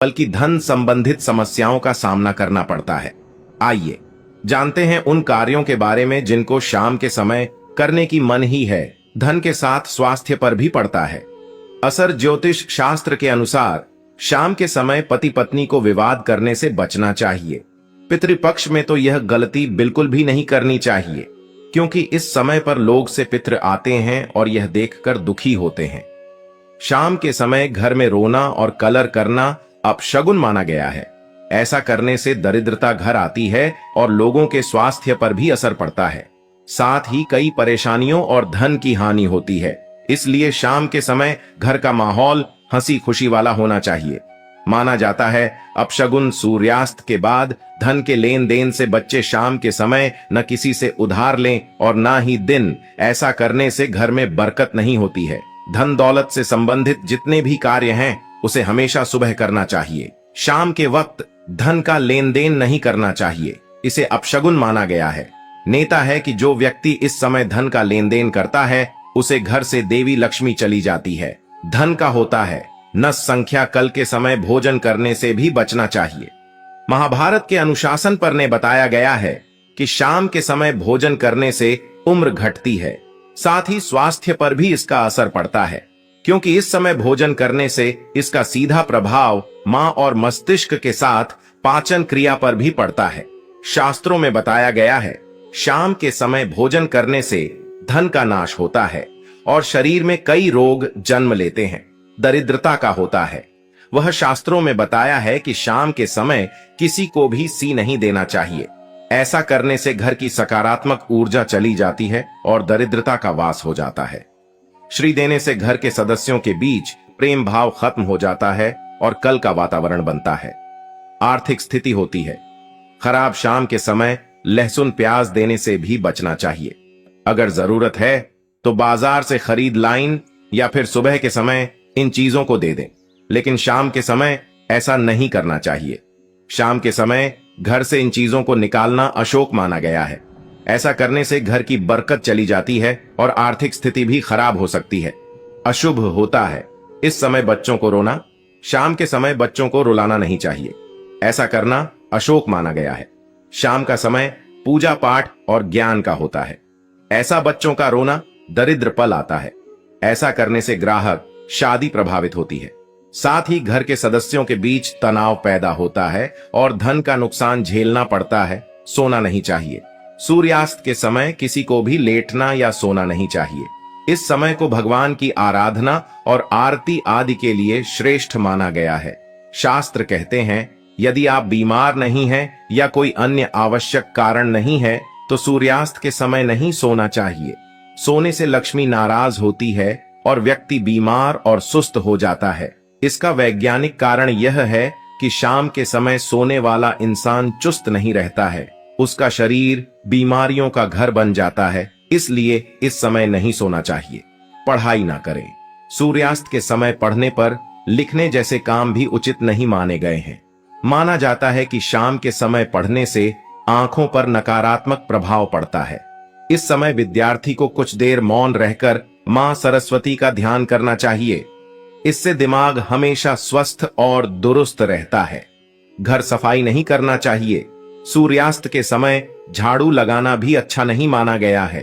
बल्कि धन संबंधित समस्याओं का सामना करना पड़ता है। आइए जानते हैं उन कार्यों के बारे में जिनको शाम के समय करने की मन ही है। धन के साथ स्वास्थ्य पर भी पड़ता है असर। ज्योतिष शास्त्र के अनुसार शाम के समय पति पत्नी को विवाद करने से बचना चाहिए। पितृपक्ष में तो यह गलती बिल्कुल भी नहीं करनी चाहिए, क्योंकि इस समय पर लोग से पितृ आते हैं और यह देखकर दुखी होते हैं। शाम के समय घर में रोना और कलर करना अपशगुन माना गया है। ऐसा करने से दरिद्रता घर आती है और लोगों के स्वास्थ्य पर भी असर पड़ता है। साथ ही कई परेशानियों और धन की हानि होती है। इसलिए शाम के समय घर का माहौल हंसी खुशी वाला होना चाहिए। माना जाता है अपशगुन सूर्यास्त के बाद धन के लेन देन से बच्चे शाम के समय न किसी से उधार लें और ना ही दिन। ऐसा करने से घर में बरकत नहीं होती है। धन दौलत से संबंधित जितने भी कार्य हैं उसे हमेशा सुबह करना चाहिए। शाम के वक्त धन का लेन देन नहीं करना चाहिए, इसे अपशगुन माना गया है। नेता है कि जो व्यक्ति इस समय धन का लेन देन करता है उसे घर से देवी लक्ष्मी चली जाती है। धन का होता है नस संख्या। कल के समय भोजन करने से भी बचना चाहिए। महाभारत के अनुशासन पर ने बताया गया है कि शाम के समय भोजन करने से उम्र घटती है, साथ ही स्वास्थ्य पर भी इसका असर पड़ता है, क्योंकि इस समय भोजन करने से इसका सीधा प्रभाव मां और मस्तिष्क के साथ पाचन क्रिया पर भी पड़ता है। शास्त्रों में बताया गया है शाम के समय भोजन करने से धन का नाश होता है और शरीर में कई रोग जन्म लेते हैं। दरिद्रता का होता है। वह शास्त्रों में बताया है कि शाम के समय किसी को भी सी नहीं देना चाहिए। ऐसा करने से घर की सकारात्मक ऊर्जा चली जाती है और दरिद्रता का वास हो जाता है। श्री देने से घर के सदस्यों के बीच प्रेम भाव खत्म हो जाता है और कल का वातावरण बनता है। आर्थिक स्थिति होती है खराब। शाम के समय लहसुन प्याज देने से भी बचना चाहिए। अगर जरूरत है तो बाजार से खरीद लाइन या फिर सुबह के समय इन चीजों को दे दें, लेकिन शाम के समय ऐसा नहीं करना चाहिए। शाम के समय घर से इन चीजों को निकालना अशुभ माना गया है। ऐसा करने से घर की बरकत चली जाती है और आर्थिक स्थिति भी खराब हो सकती है। अशुभ होता है इस समय बच्चों को रोना। शाम के समय बच्चों को रुलाना नहीं चाहिए। ऐसा करना अशुभ माना गया है। शाम का समय पूजा पाठ और ज्ञान का होता है। ऐसा बच्चों का रोना दरिद्र पल आता है। ऐसा करने से ग्राहक शादी प्रभावित होती है। साथ ही घर के सदस्यों के बीच तनाव पैदा होता है और धन का नुकसान झेलना पड़ता है। सोना नहीं चाहिए। सूर्यास्त के समय किसी को भी लेटना या सोना नहीं चाहिए। इस समय को भगवान की आराधना और आरती आदि के लिए श्रेष्ठ माना गया है। शास्त्र कहते हैं यदि आप बीमार नहीं हैं या कोई अन्य आवश्यक कारण नहीं है तो सूर्यास्त के समय नहीं सोना चाहिए। सोने से लक्ष्मी नाराज होती है और व्यक्ति बीमार और सुस्त हो जाता है। इसका वैज्ञानिक कारण यह है कि शाम के समय सोने वाला इंसान चुस्त नहीं रहता है। उसका शरीर बीमारियों का घर बन जाता है। इसलिए इस समय नहीं सोना चाहिए। पढ़ाई ना करें। सूर्यास्त के समय पढ़ने पर लिखने जैसे काम भी उचित नहीं माने गए हैं। माना जाता है कि शाम के समय पढ़ने से आंखों पर नकारात्मक प्रभाव पड़ता है। इस समय विद्यार्थी को कुछ देर मौन रहकर मां सरस्वती का ध्यान करना चाहिए। इससे दिमाग हमेशा स्वस्थ और दुरुस्त रहता है। घर सफाई नहीं करना चाहिए। सूर्यास्त के समय झाड़ू लगाना भी अच्छा नहीं माना गया है।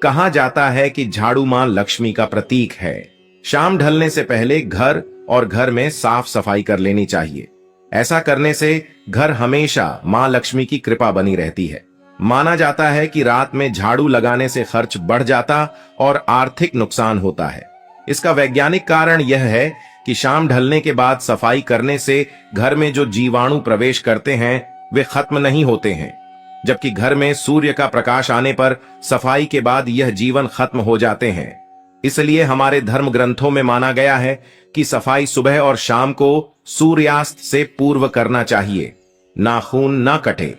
कहा जाता है कि झाड़ू मां लक्ष्मी का प्रतीक है। शाम ढलने से पहले घर और घर में साफ सफाई कर लेनी चाहिए। ऐसा करने से घर हमेशा मां लक्ष्मी की कृपा बनी रहती है। माना जाता है कि रात में झाड़ू लगाने से खर्च बढ़ जाता और आर्थिक नुकसान होता है। इसका वैज्ञानिक कारण यह है कि शाम ढलने के बाद सफाई करने से घर में जो जीवाणु प्रवेश करते हैं वे खत्म नहीं होते हैं, जबकि घर में सूर्य का प्रकाश आने पर सफाई के बाद यह जीवन खत्म हो जाते हैं। इसलिए हमारे धर्म ग्रंथों में माना गया है कि सफाई सुबह और शाम को सूर्यास्त से पूर्व करना चाहिए। नाखून ना कटे।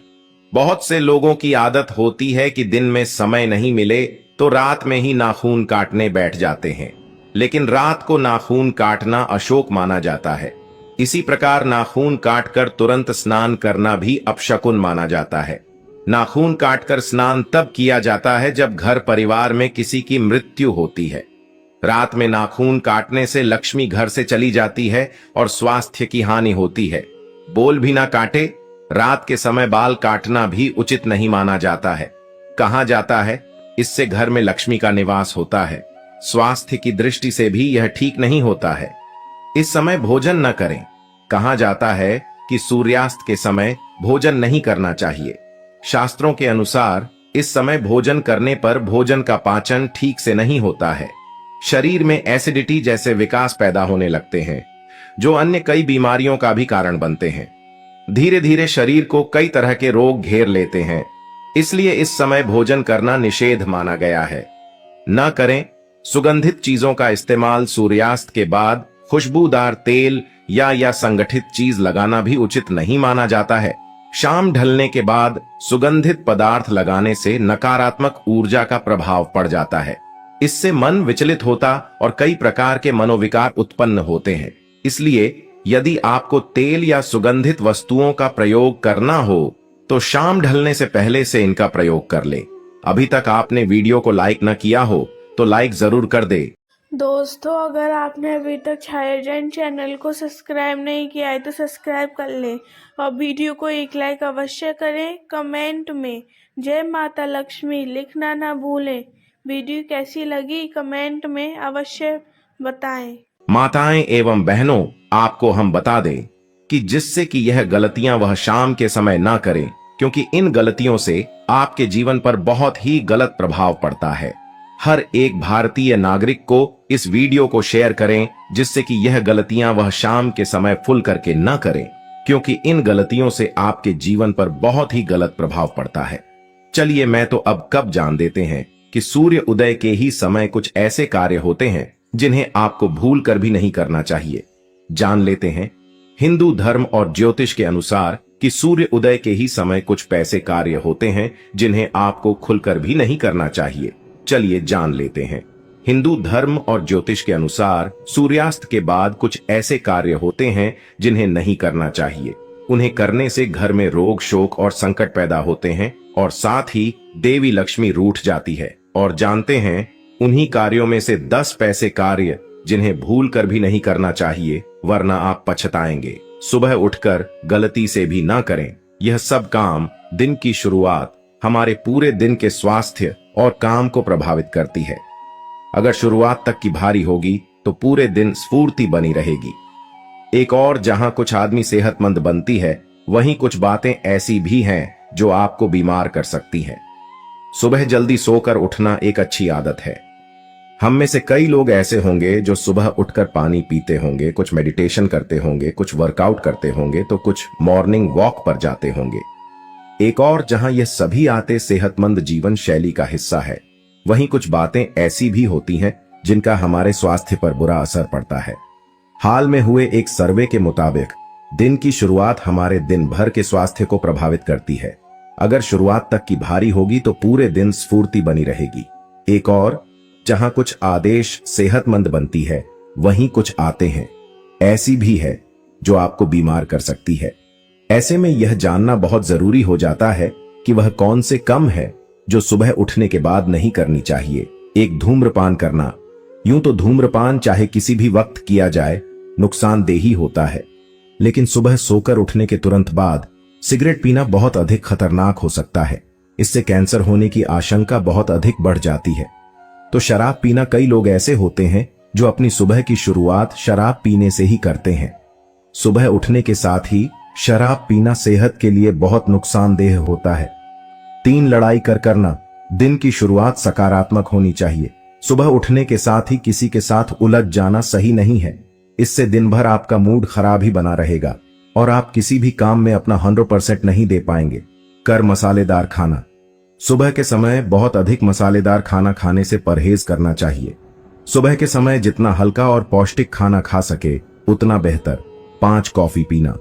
बहुत से लोगों की आदत होती है कि दिन में समय नहीं मिले तो रात में ही नाखून काटने बैठ जाते हैं, लेकिन रात को नाखून काटना अशुभ माना जाता है। इसी प्रकार नाखून काटकर तुरंत स्नान करना भी अपशकुन माना जाता है। नाखून काटकर स्नान तब किया जाता है जब घर परिवार में किसी की मृत्यु होती है। रात में नाखून काटने से लक्ष्मी घर से चली जाती है और स्वास्थ्य की हानि होती है। बोल भी ना काटे, रात के समय बाल काटना भी उचित नहीं माना जाता है। कहा जाता है इससे घर में लक्ष्मी का निवास होता है। स्वास्थ्य की दृष्टि से भी यह ठीक नहीं होता है। इस समय भोजन न करें। कहा जाता है कि सूर्यास्त के समय भोजन नहीं करना चाहिए। शास्त्रों के अनुसार इस समय भोजन करने पर भोजन का पाचन ठीक से नहीं होता है। शरीर में एसिडिटी जैसे विकास पैदा होने लगते हैं, जो अन्य कई बीमारियों का भी कारण बनते हैं। धीरे धीरे शरीर को कई तरह के रोग घेर लेते हैं, इसलिए इस समय भोजन करना निषेध माना गया है। न करें। सुगंधित चीजों का इस्तेमाल सूर्यास्त के बाद खुशबूदार तेल या संगठित चीज लगाना भी उचित नहीं माना जाता है। शाम ढलने के बाद सुगंधित पदार्थ लगाने से नकारात्मक ऊर्जा का प्रभाव पड़ जाता है। इससे मन विचलित होता और कई प्रकार के मनोविकार उत्पन्न होते हैं। इसलिए यदि आपको तेल या सुगंधित वस्तुओं का प्रयोग करना हो तो शाम ढलने से पहले से इनका प्रयोग कर ले। अभी तक आपने वीडियो को लाइक न किया हो तो लाइक जरूर कर दे। दोस्तों, अगर आपने अभी तक छाया जैन चैनल को सब्सक्राइब नहीं किया है तो सब्सक्राइब कर लें और वीडियो को एक लाइक अवश्य करें। कमेंट में जय माता लक्ष्मी लिखना ना भूलें। वीडियो कैसी लगी कमेंट में अवश्य बताएं। माताएं एवं बहनों, आपको हम बता दें कि जिससे कि यह गलतियां वह शाम के समय ना करें, क्योंकि इन गलतियों से आपके जीवन पर बहुत ही गलत प्रभाव पड़ता है। हर एक भारतीय नागरिक को इस वीडियो को शेयर करें, जिससे कि यह गलतियां वह शाम के समय फुल करके न करें, क्योंकि इन गलतियों से आपके जीवन पर बहुत ही गलत प्रभाव पड़ता है। चलिए, मैं तो अब कब जान देते हैं कि सूर्य उदय के ही समय कुछ ऐसे कार्य होते हैं जिन्हें आपको भूल कर भी नहीं करना चाहिए। जान लेते हैं हिंदू धर्म और ज्योतिष के अनुसार कि सूर्य उदय के ही समय कुछ पैसे कार्य होते हैं जिन्हें आपको खुलकर भी नहीं करना चाहिए। चलिए जान लेते हैं। हिंदू धर्म और ज्योतिष के अनुसार सूर्यास्त के बाद कुछ ऐसे कार्य होते हैं जिन्हें नहीं करना चाहिए। उन्हें करने से घर में रोग, शोक और संकट पैदा होते हैं और साथ ही देवी लक्ष्मी रूठ जाती है। और जानते हैं उन्हीं कार्यों में से 10 पैसे कार्य जिन्हें भूल कर भी नहीं करना चाहिए, वरना आप पछताएंगे। सुबह उठकर गलती से भी ना करें। यह सब काम दिन की शुरुआत हमारे पूरे दिन के स्वास्थ्य और काम को प्रभावित करती है। अगर शुरुआत तक की भारी होगी तो पूरे दिन स्फूर्ति बनी रहेगी। एक और, जहां कुछ आदमी सेहतमंद बनती है, वहीं कुछ बातें ऐसी भी हैं जो आपको बीमार कर सकती हैं। सुबह जल्दी सोकर उठना एक अच्छी आदत है। हम में से कई लोग ऐसे होंगे जो सुबह उठकर पानी पीते होंगे, कुछ मेडिटेशन करते होंगे, कुछ वर्कआउट करते होंगे, तो कुछ मॉर्निंग वॉक पर जाते होंगे। एक और, जहां यह सभी आते सेहतमंद जीवन शैली का हिस्सा है, वहीं कुछ बातें ऐसी भी होती हैं जिनका हमारे स्वास्थ्य पर बुरा असर पड़ता है। हाल में हुए एक सर्वे के मुताबिक दिन की शुरुआत हमारे दिन भर के स्वास्थ्य को प्रभावित करती है। अगर शुरुआत तक की भारी होगी तो पूरे दिन स्फूर्ति बनी रहेगी। एक और, जहां कुछ आदेश सेहतमंद बनती है, वहीं कुछ आते हैं ऐसी भी है जो आपको बीमार कर सकती है। ऐसे में यह जानना बहुत जरूरी हो जाता है कि वह कौन से कम है जो सुबह उठने के बाद नहीं करनी चाहिए। एक, धूम्रपान करना। यूं तो धूम्रपान चाहे किसी भी वक्त किया जाए नुकसानदेही होता है, लेकिन सुबह सोकर उठने के तुरंत बाद सिगरेट पीना बहुत अधिक खतरनाक हो सकता है। इससे कैंसर होने की आशंका बहुत अधिक बढ़ जाती है। तो शराब पीना, कई लोग ऐसे होते हैं जो अपनी सुबह की शुरुआत शराब पीने से ही करते हैं। सुबह उठने के साथ ही शराब पीना सेहत के लिए बहुत नुकसानदेह होता है। 3, लड़ाई करना। दिन की शुरुआत सकारात्मक होनी चाहिए। सुबह उठने के साथ ही किसी के साथ उलझ जाना सही नहीं है। इससे दिन भर आपका मूड खराब ही बना रहेगा और आप किसी भी काम में अपना 100% नहीं दे पाएंगे। मसालेदार खाना। सुबह के समय बहुत अधिक मसालेदार खाना खाने से परहेज करना चाहिए। सुबह के समय जितना हल्का और पौष्टिक खाना खा सके उतना बेहतर। 5, कॉफी पीना।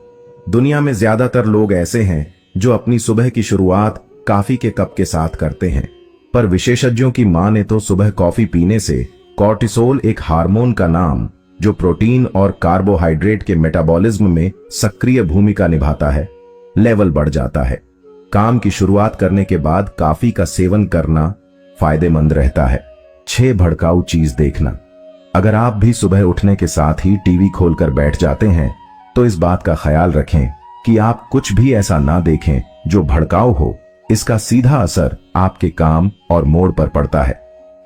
दुनिया में ज्यादातर लोग ऐसे हैं जो अपनी सुबह की शुरुआत कॉफी के कप के साथ करते हैं, पर विशेषज्ञों की माने तो सुबह कॉफी पीने से कॉर्टिसोल, एक हार्मोन का नाम जो प्रोटीन और कार्बोहाइड्रेट के मेटाबॉलिज्म में सक्रिय भूमिका निभाता है, लेवल बढ़ जाता है। काम की शुरुआत करने के बाद कॉफी का सेवन करना फायदेमंद रहता है। 6, भड़काऊ चीज देखना। अगर आप भी सुबह उठने के साथ ही टीवी खोलकर बैठ जाते हैं तो इस बात का ख्याल रखें कि आप कुछ भी ऐसा ना देखें जो भड़काऊ हो। इसका सीधा असर आपके काम और मूड पर पड़ता है।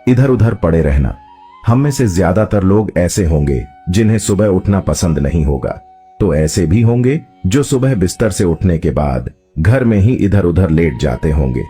इधर उधर पड़े रहना। हम में से ज्यादातर लोग ऐसे होंगे जिन्हें सुबह उठना पसंद नहीं होगा, तो ऐसे भी होंगे जो सुबह बिस्तर से उठने के बाद घर में ही इधर उधर लेट जाते होंगे।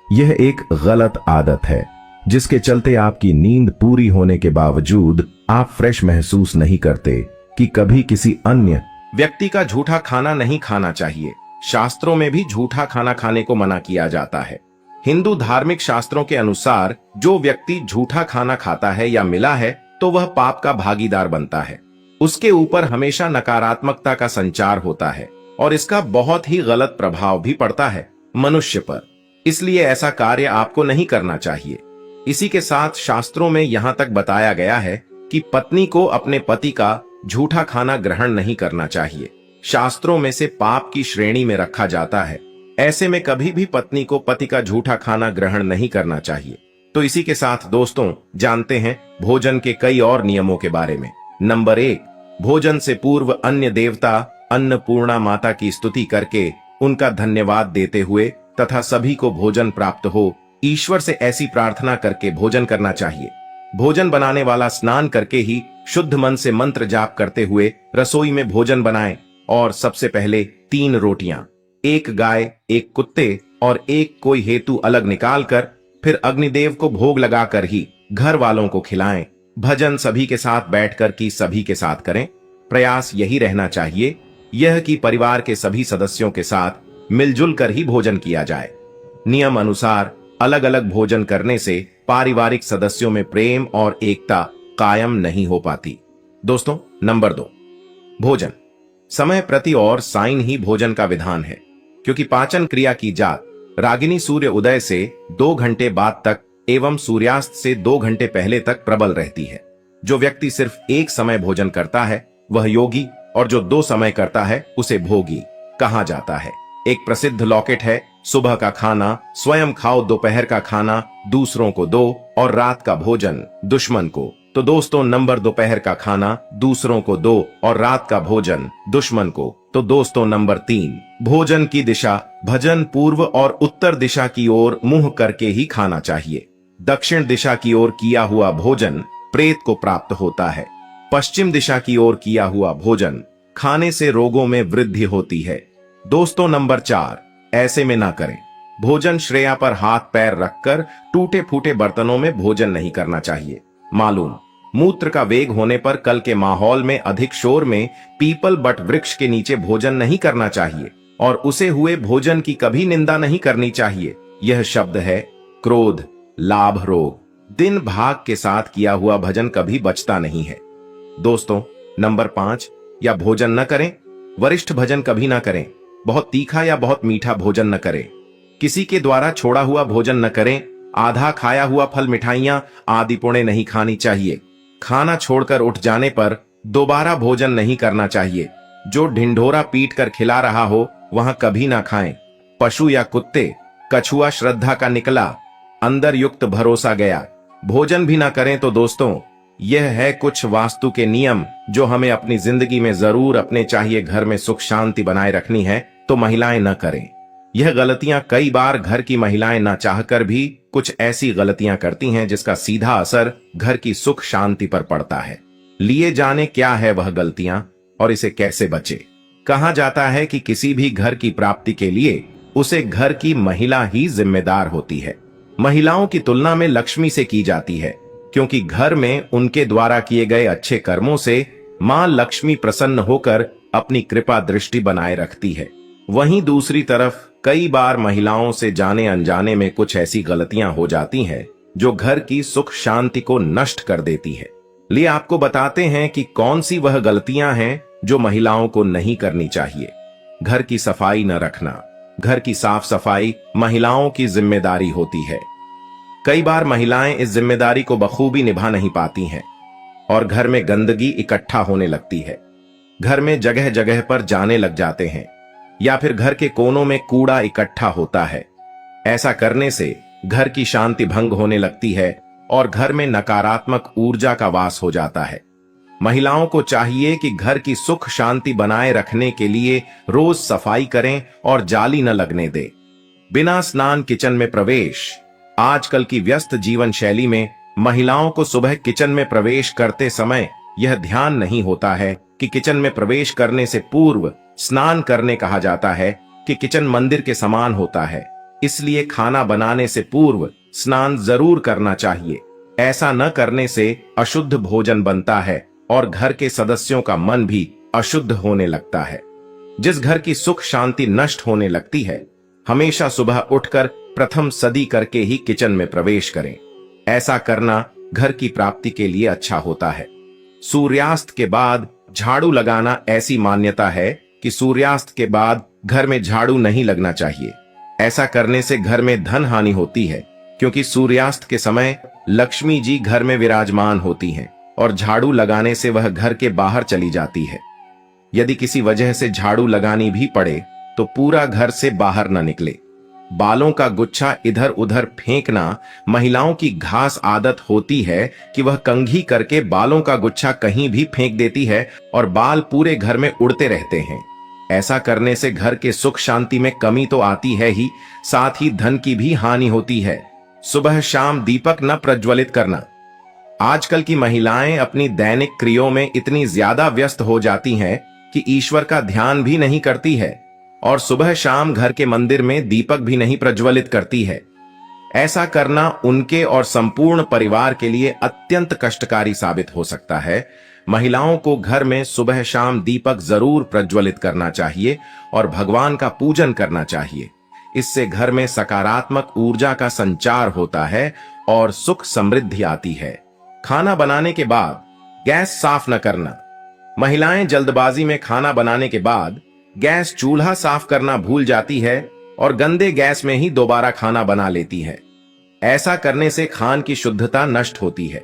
यह एक गलत आदत है जिसके चलते आपकी नींद पूरी होने के बावजूद आप फ्रेश महसूस नहीं करते कि कभी किसी अन्य व्यक्ति का झूठा खाना नहीं खाना चाहिए। शास्त्रों में भी झूठा खाना खाने को मना किया जाता है। हिंदू धार्मिक शास्त्रों के अनुसार जो व्यक्ति झूठा खाना खाता है या मिला है तो वह पाप का भागीदार बनता है। उसके ऊपर हमेशा नकारात्मकता का संचार होता है और इसका बहुत ही गलत प्रभाव भी पड़ता है मनुष्य पर। इसलिए ऐसा कार्य आपको नहीं करना चाहिए। इसी के साथ शास्त्रों में यहाँ तक बताया गया है कि पत्नी को अपने पति का झूठा खाना ग्रहण नहीं करना चाहिए। शास्त्रों में से पाप की श्रेणी में रखा जाता है। ऐसे में कभी भी पत्नी को पति का झूठा खाना ग्रहण नहीं करना चाहिए। तो इसी के साथ दोस्तों जानते हैं भोजन के कई और नियमों के बारे में। नंबर 1, भोजन से पूर्व अन्य देवता अन्नपूर्णा माता की स्तुति करके उनका धन्यवाद देते हुए तथा सभी को भोजन प्राप्त हो, ईश्वर से ऐसी प्रार्थना करके भोजन करना चाहिए। भोजन बनाने वाला स्नान करके ही शुद्ध मन से मंत्र जाप करते हुए रसोई में भोजन बनाए और सबसे पहले 3 रोटियां, 1 गाय, 1 कुत्ते और 1 कोई हेतु अलग निकालकर फिर अग्निदेव को भोग लगाकर ही घर वालों को खिलाएं। भजन सभी के साथ बैठकर की सभी के साथ करें। प्रयास यही रहना चाहिए यह कि परिवार के सभी सदस्यों के साथ मिलजुल कर ही भोजन किया जाए। नियम अनुसार अलग अलग भोजन करने से पारिवारिक सदस्यों में प्रेम और एकता कायम नहीं हो पाती। दोस्तों नंबर 2, भोजन समय प्रति और साइन ही भोजन का विधान है, क्योंकि पाचन क्रिया की जात रागिनी सूर्य उदय से 2 घंटे बाद तक एवं सूर्यास्त से 2 घंटे पहले तक प्रबल रहती है। जो व्यक्ति सिर्फ एक समय भोजन करता है वह योगी और जो 2 समय करता है उसे भोगी कहा जाता है। एक प्रसिद्ध लॉकेट है, सुबह का खाना स्वयं खाओ, दोपहर का खाना दूसरों को दो और रात का भोजन दुश्मन को। तो दोस्तों नंबर दोपहर का खाना दूसरों को दो और रात का भोजन दुश्मन को। तो दोस्तों नंबर 3, भोजन की दिशा भजन पूर्व और उत्तर दिशा की ओर मुंह करके ही खाना चाहिए। दक्षिण दिशा की ओर किया हुआ भोजन प्रेत को प्राप्त होता है। पश्चिम दिशा की ओर किया हुआ भोजन खाने से रोगों में वृद्धि होती है। दोस्तों नंबर 4, ऐसे में ना करें। भोजन श्रेया पर हाथ पैर रखकर टूटे फूटे बर्तनों में भोजन नहीं करना चाहिए। मालूम मूत्र का वेग होने पर कल के माहौल में अधिक शोर में पीपल बट वृक्ष के नीचे भोजन नहीं करना चाहिए और उसे हुए भोजन की कभी निंदा नहीं करनी चाहिए। यह शब्द है क्रोध लाभ रोग। दिन भाग के साथ किया हुआ भजन कभी बचता नहीं है। दोस्तों नंबर 5, या भोजन न करें, वरिष्ठ भजन कभी ना करें। बहुत तीखा या बहुत मीठा भोजन न करें। किसी के द्वारा छोड़ा हुआ भोजन न करें। आधा खाया हुआ फल मिठाइयां आदि पुणे नहीं खानी चाहिए। खाना छोड़कर उठ जाने पर दोबारा भोजन नहीं करना चाहिए। जो ढिंढोरा पीट कर खिला रहा हो वहां कभी ना खाएं। पशु या कुत्ते, कछुआ श्रद्धा का निकला, अंदर युक्त भरोसा गया, भोजन भी ना करें। तो दोस्तों यह है कुछ वास्तु के नियम जो हमें अपनी जिंदगी में जरूर अपने चाहिए घर में सुख शांति बनाए रखनी है, तो महिलाएं न करें। यह गलतियां कई बार घर की महिलाएं ना चाहकर भी कुछ ऐसी गलतियां करती हैं जिसका सीधा असर घर की सुख शांति पर पड़ता है। लिए जाने क्या है वह गलतियां और इसे कैसे बचे। कहा जाता है कि किसी भी घर की प्राप्ति के लिए उसे घर की महिला ही जिम्मेदार होती है। महिलाओं की तुलना में लक्ष्मी से की जाती है, क्योंकि घर में उनके द्वारा किए गए अच्छे कर्मों से मां लक्ष्मी प्रसन्न होकर अपनी कृपा दृष्टि बनाए रखती है। वहीं दूसरी तरफ कई बार महिलाओं से जाने अनजाने में कुछ ऐसी गलतियां हो जाती हैं जो घर की सुख शांति को नष्ट कर देती है। लिए आपको बताते हैं कि कौन सी वह गलतियां हैं जो महिलाओं को नहीं करनी चाहिए। घर की सफाई न रखना। घर की साफ सफाई महिलाओं की जिम्मेदारी होती है। कई बार महिलाएं इस जिम्मेदारी को बखूबी निभा नहीं पाती हैं और घर में गंदगी इकट्ठा होने लगती है। घर में जगह जगह पर जाने लग जाते हैं या फिर घर के कोनों में कूड़ा इकट्ठा होता है। ऐसा करने से घर की शांति भंग होने लगती है और घर में नकारात्मक ऊर्जा का वास हो जाता है। महिलाओं को चाहिए कि घर की सुख शांति बनाए रखने के लिए रोज सफाई करें और जाली न लगने दें। बिना स्नान किचन में प्रवेश। आजकल की व्यस्त जीवन शैली में महिलाओं को सुबह किचन में प्रवेश करते समय यह ध्यान नहीं होता है कि किचन में प्रवेश करने से पूर्व स्नान करने कहा जाता है कि किचन मंदिर के समान होता है, इसलिए खाना बनाने से पूर्व स्नान जरूर करना चाहिए। ऐसा न करने से अशुद्ध भोजन बनता है और घर के सदस्यों का मन भी अशुद्ध होने लगता है। जिस घर की सुख शांति नष्ट होने लगती है, हमेशा सुबह उठकर प्रथम सदी करके ही किचन में प्रवेश करें। ऐसा करना घर की प्राप्ति के लिए अच्छा होता है। सूर्यास्त के बाद झाड़ू लगाना। ऐसी मान्यता है कि सूर्यास्त के बाद घर में झाड़ू नहीं लगना चाहिए। ऐसा करने से घर में धन हानि होती है, क्योंकि सूर्यास्त के समय लक्ष्मी जी घर में विराजमान होती हैं और झाड़ू लगाने से वह घर के बाहर चली जाती है। यदि किसी वजह से झाड़ू लगानी भी पड़े तो पूरा घर से बाहर न निकले। बालों का गुच्छा इधर उधर फेंकना महिलाओं की घास आदत होती है कि वह कंघी करके बालों का गुच्छा कहीं भी फेंक देती है और बाल पूरे घर में उड़ते रहते हैं। ऐसा करने से घर के सुख शांति में कमी तो आती है ही, साथ ही धन की भी हानि होती है। सुबह शाम दीपक न प्रज्वलित करना। आजकल की महिलाएं अपनी दैनिक क्रियाओं में इतनी ज्यादा व्यस्त हो जाती हैं कि ईश्वर का ध्यान भी नहीं करती है और सुबह शाम घर के मंदिर में दीपक भी नहीं प्रज्वलित करती है। ऐसा करना उनके और संपूर्ण परिवार के लिए अत्यंत कष्टकारी साबित हो सकता है। महिलाओं को घर में सुबह शाम दीपक जरूर प्रज्वलित करना चाहिए और भगवान का पूजन करना चाहिए। इससे घर में सकारात्मक ऊर्जा का संचार होता है और सुख समृद्धि आती है। खाना बनाने के बाद गैस साफ न करना। महिलाएं जल्दबाजी में खाना बनाने के बाद गैस चूल्हा साफ करना भूल जाती है और गंदे गैस में ही दोबारा खाना बना लेती है। ऐसा करने से खान की शुद्धता नष्ट होती है,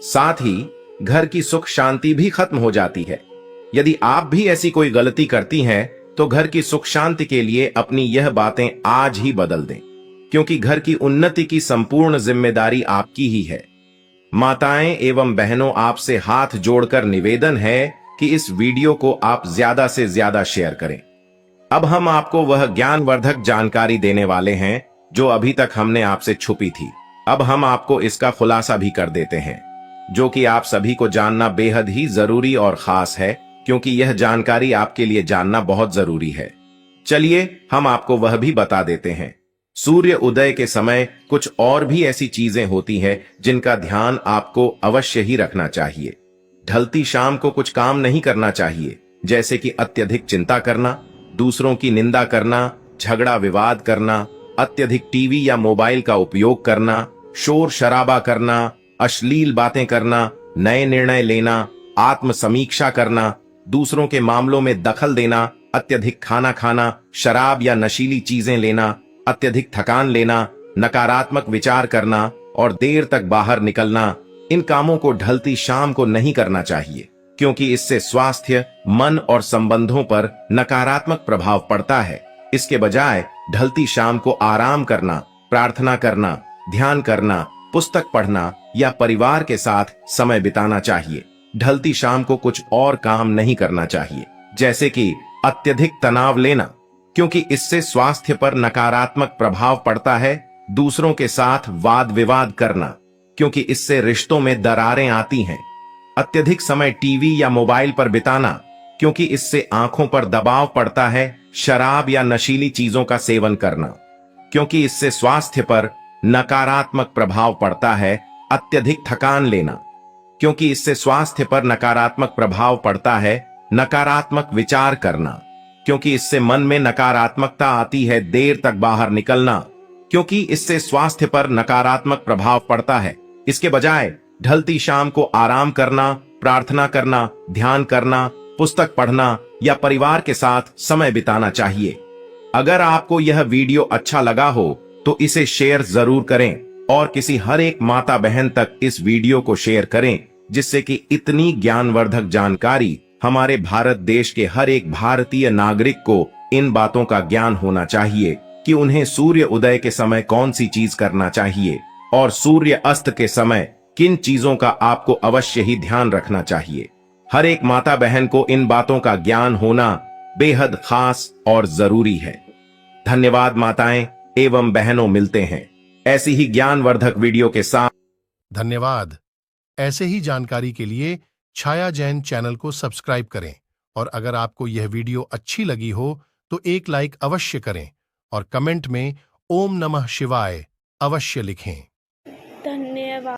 साथ ही घर की सुख शांति भी खत्म हो जाती है। यदि आप भी ऐसी कोई गलती करती हैं तो घर की सुख शांति के लिए अपनी यह बातें आज ही बदल दें, क्योंकि घर की उन्नति की संपूर्ण जिम्मेदारी आपकी ही है। माताएं एवं बहनों, आपसे हाथ जोड़कर निवेदन है कि इस वीडियो को आप ज्यादा से ज्यादा शेयर करें। अब हम आपको वह ज्ञानवर्धक जानकारी देने वाले हैं जो अभी तक हमने आपसे छुपी थी। अब हम आपको इसका खुलासा भी कर देते हैं, जो कि आप सभी को जानना बेहद ही जरूरी और खास है, क्योंकि यह जानकारी आपके लिए जानना बहुत जरूरी है। चलिए हम आपको वह भी बता देते हैं। सूर्य उदय के समय कुछ और भी ऐसी चीजें होती हैं जिनका ध्यान आपको अवश्य ही रखना चाहिए। ढलती शाम को कुछ काम नहीं करना चाहिए, जैसे कि अत्यधिक चिंता करना, दूसरों की निंदा करना, झगड़ा विवाद करना, अत्यधिक टीवी या मोबाइल का उपयोग करना, शोर शराबा करना, अश्लील बातें करना, नए निर्णय लेना, आत्म समीक्षा करना, दूसरों के मामलों में दखल देना, अत्यधिक खाना खाना, शराब या नशीली चीजें लेना, अत्यधिक थकान लेना, नकारात्मक विचार करना और देर तक बाहर निकलना। इन कामों को ढलती शाम को नहीं करना चाहिए, क्योंकि इससे स्वास्थ्य, मन और संबंधों पर नकारात्मक प्रभाव पड़ता है। इसके बजाय ढलती शाम को आराम करना, प्रार्थना करना, ध्यान करना, पुस्तक पढ़ना या परिवार के साथ समय बिताना चाहिए। ढलती शाम को कुछ और काम नहीं करना चाहिए, जैसे कि अत्यधिक तनाव लेना, क्योंकि इससे स्वास्थ्य पर नकारात्मक प्रभाव पड़ता है। दूसरों के साथ वाद विवाद करना, क्योंकि इससे रिश्तों में दरारें आती हैं। अत्यधिक समय टीवी या मोबाइल पर बिताना, क्योंकि इससे आंखों पर दबाव पड़ता है। शराब या नशीली चीजों का सेवन करना, क्योंकि इससे स्वास्थ्य पर नकारात्मक प्रभाव पड़ता है। अत्यधिक थकान लेना, क्योंकि इससे स्वास्थ्य पर नकारात्मक प्रभाव पड़ता है। नकारात्मक विचार करना, क्योंकि इससे मन में नकारात्मकता आती है। देर तक बाहर निकलना, क्योंकि इससे स्वास्थ्य पर नकारात्मक प्रभाव पड़ता है। इसके बजाय ढलती शाम को आराम करना, प्रार्थना करना, ध्यान करना, पुस्तक पढ़ना या परिवार के साथ समय बिताना चाहिए। अगर आपको यह वीडियो अच्छा लगा हो तो इसे शेयर जरूर करें और किसी हर एक माता बहन तक इस वीडियो को शेयर करें, जिससे कि इतनी ज्ञानवर्धक जानकारी हमारे भारत देश के हर एक भारतीय नागरिक को इन बातों का ज्ञान होना चाहिए कि उन्हें सूर्य उदय के समय कौन सी चीज करना चाहिए और सूर्य अस्त के समय किन चीजों का आपको अवश्य ही ध्यान रखना चाहिए। हर एक माता बहन को इन बातों का ज्ञान होना बेहद खास और जरूरी है। धन्यवाद माताएं एवं बहनों, मिलते हैं ऐसी ही ज्ञानवर्धक वीडियो के साथ। धन्यवाद। ऐसे ही जानकारी के लिए छाया जैन चैनल को सब्सक्राइब करें और अगर आपको यह वीडियो अच्छी लगी हो तो एक लाइक अवश्य करें और कमेंट में ओम नमः शिवाय अवश्य लिखें। धन्यवाद।